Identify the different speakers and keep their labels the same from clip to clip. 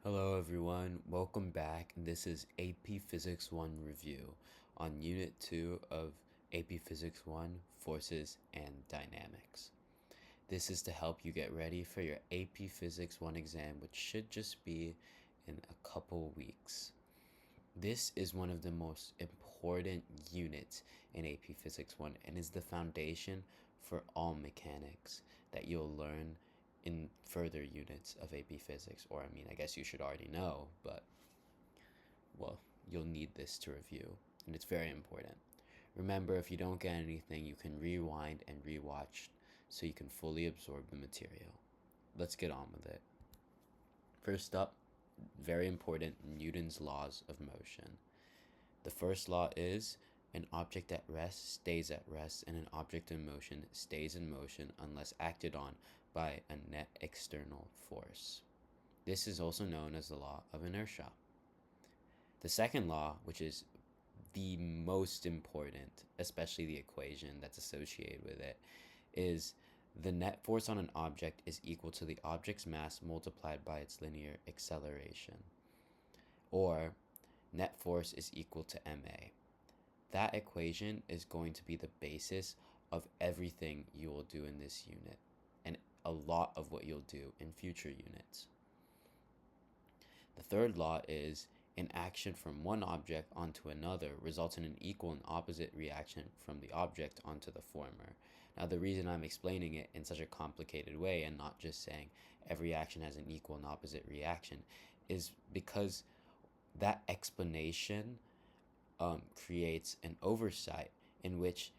Speaker 1: Hello everyone, welcome back. This is AP Physics 1 review on Unit 2 of AP Physics 1 Forces and Dynamics. This is to help you get ready for your AP Physics 1 exam, which should just be in a couple weeks. This is one of the most important units in AP Physics 1 and is the foundation for all mechanics that you'll learn in further units of AP Physics, or I guess you should already know, but well, you'll need this to review, and it's very important. Remember, if you don't get anything, you can rewind and rewatch so you can fully absorb the material. Let's get on with it. First up, very important, Newton's laws of motion. The first law is an object at rest stays at rest, and an object in motion stays in motion unless acted on by a net external force. This is also known as the law of inertia. The second law, which is the most important, especially the equation that's associated with it, is the net force on an object is equal to the object's mass multiplied by its linear acceleration, or net force is equal to ma. That equation is going to be the basis of everything you will do in this unit and a lot of what you'll do in future units. The third law is an action from one object onto another results in an equal and opposite reaction from the object onto the former. Now, the reason I'm explaining it in such a complicated way and not just saying every action has an equal and opposite reaction is because that explanation creates an oversight in which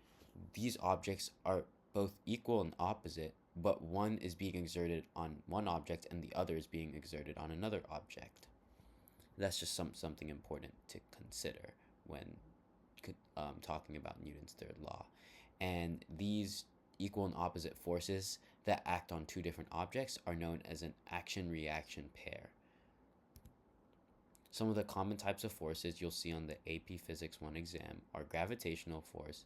Speaker 1: these objects are both equal and opposite, but one is being exerted on one object and the other is being exerted on another object. That's just something important to consider when talking about Newton's third law. And these equal and opposite forces that act on two different objects are known as an action-reaction pair. Some of the common types of forces you'll see on the AP Physics 1 exam are gravitational force,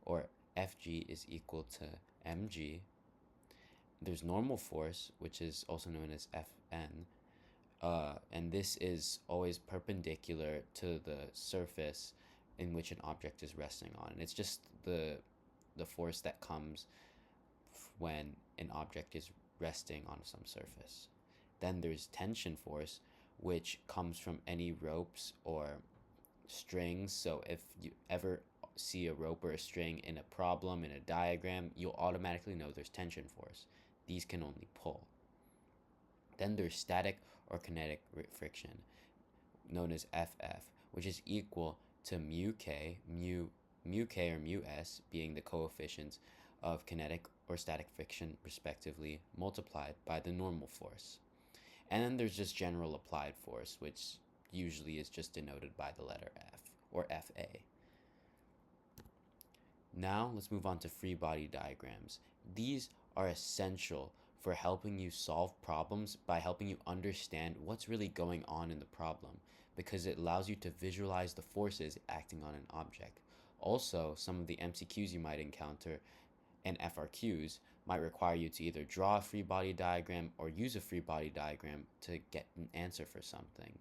Speaker 1: or Fg is equal to mg. There's normal force, which is also known as Fn, and this is always perpendicular to the surface in which an object is resting on. And it's just the force that comes when an object is resting on some surface. Then there's tension force, which comes from any ropes or strings. So if you ever see a rope or a string in a problem in a diagram, you'll automatically know there's tension force. These can only pull. Then there's static or kinetic friction, known as FF, which is equal to mu k or mu s being the coefficients of kinetic or static friction respectively, multiplied by the normal force. And then there's just general applied force, which usually is just denoted by the letter F, or FA. Now let's move on to free body diagrams. These are essential for helping you solve problems by helping you understand what's really going on in the problem, because it allows you to visualize the forces acting on an object. Also, some of the MCQs you might encounter and FRQs might require you to either draw a free body diagram or use a free body diagram to get an answer for something.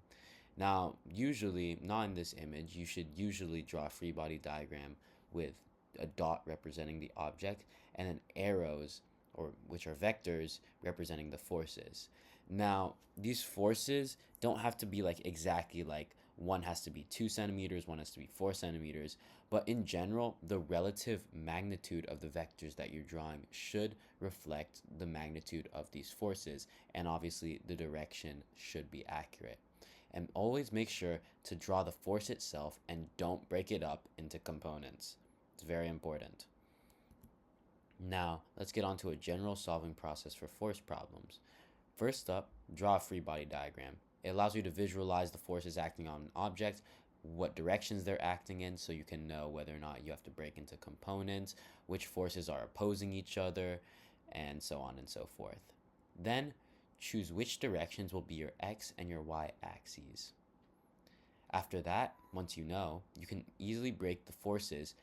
Speaker 1: Now, usually, not in this image, you should usually draw a free body diagram with a dot representing the object and then arrows, or which are vectors, representing the forces. Now, these forces don't have to be exactly like one has to be 2 centimeters, one has to be 4 centimeters, but in general, the relative magnitude of the vectors that you're drawing should reflect the magnitude of these forces, and obviously the direction should be accurate. And always make sure to draw the force itself and don't break it up into components. It's very important. Now, let's get on to a general solving process for force problems. First up, draw a free body diagram. It allows you to visualize the forces acting on an object, what directions they're acting in, so you can know whether or not you have to break into components, which forces are opposing each other, and so on and so forth. Then, choose which directions will be your x and your y axes. After that, once you know, you can easily break the forces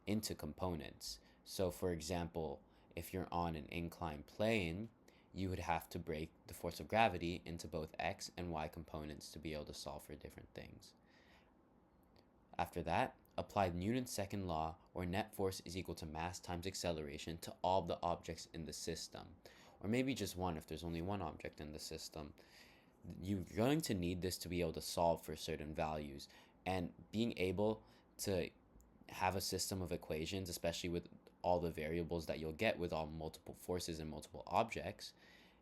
Speaker 1: into components. So for example, if you're on an inclined plane, you would have to break the force of gravity into both x and y components to be able to solve for different things. After that, apply Newton's second law, where net force is equal to mass times acceleration to all the objects in the system, or maybe just one if there's only one object in the system. You're going to need this to be able to solve for certain values, and being able to have a system of equations, especially with all the variables that you'll get with all multiple forces and multiple objects,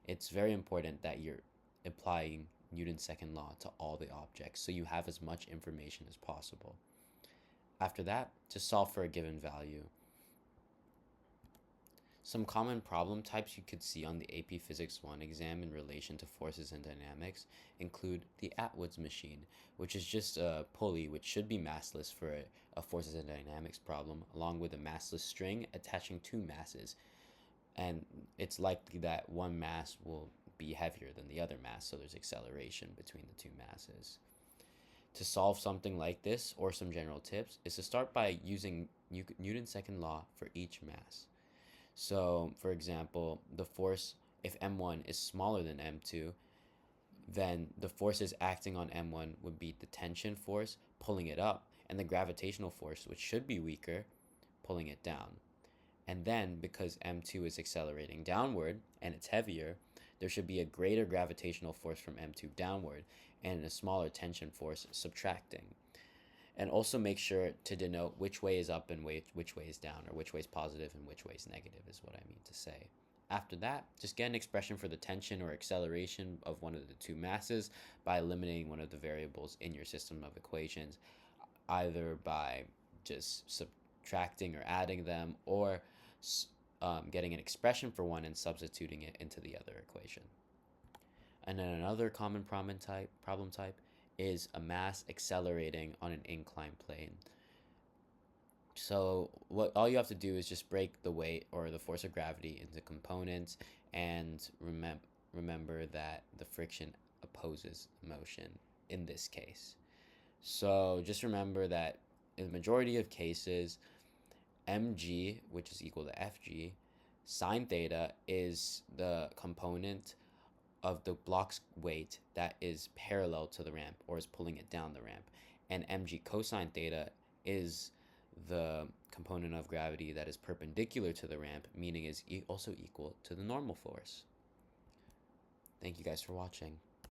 Speaker 1: it's very important that you're applying Newton's second law to all the objects so you have as much information as possible. After that, just solve for a given value. Some common problem types you could see on the AP Physics 1 exam in relation to forces and dynamics include the Atwood's machine, which is just a pulley which should be massless for a forces and dynamics problem, along with a massless string attaching two masses. And it's likely that one mass will be heavier than the other mass, so there's acceleration between the two masses. To solve something like this, or some general tips, is to start by using Newton's second law for each mass. So, for example, the force, if m1 is smaller than m2, then the forces acting on m1 would be the tension force pulling it up, and the gravitational force, which should be weaker, pulling it down. And then, because m2 is accelerating downward and it's heavier, there should be a greater gravitational force from m2 downward and a smaller tension force subtracting. And also make sure to denote which way is up and which way is down, or which way is positive and which way is negative is what I mean to say. After that, just get an expression for the tension or acceleration of one of the two masses by eliminating one of the variables in your system of equations, either by just subtracting or adding them, or getting an expression for one and substituting it into the other equation. And then another common problem type is a mass accelerating on an inclined plane. So all you have to do is just break the weight or the force of gravity into components, and remember that the friction opposes motion in this case. So just remember that in the majority of cases, mg, which is equal to fg, sine theta is the component of the block's weight that is parallel to the ramp or is pulling it down the ramp, and mg cosine theta is the component of gravity that is perpendicular to the ramp, meaning is also equal to the normal force. Thank you guys for watching.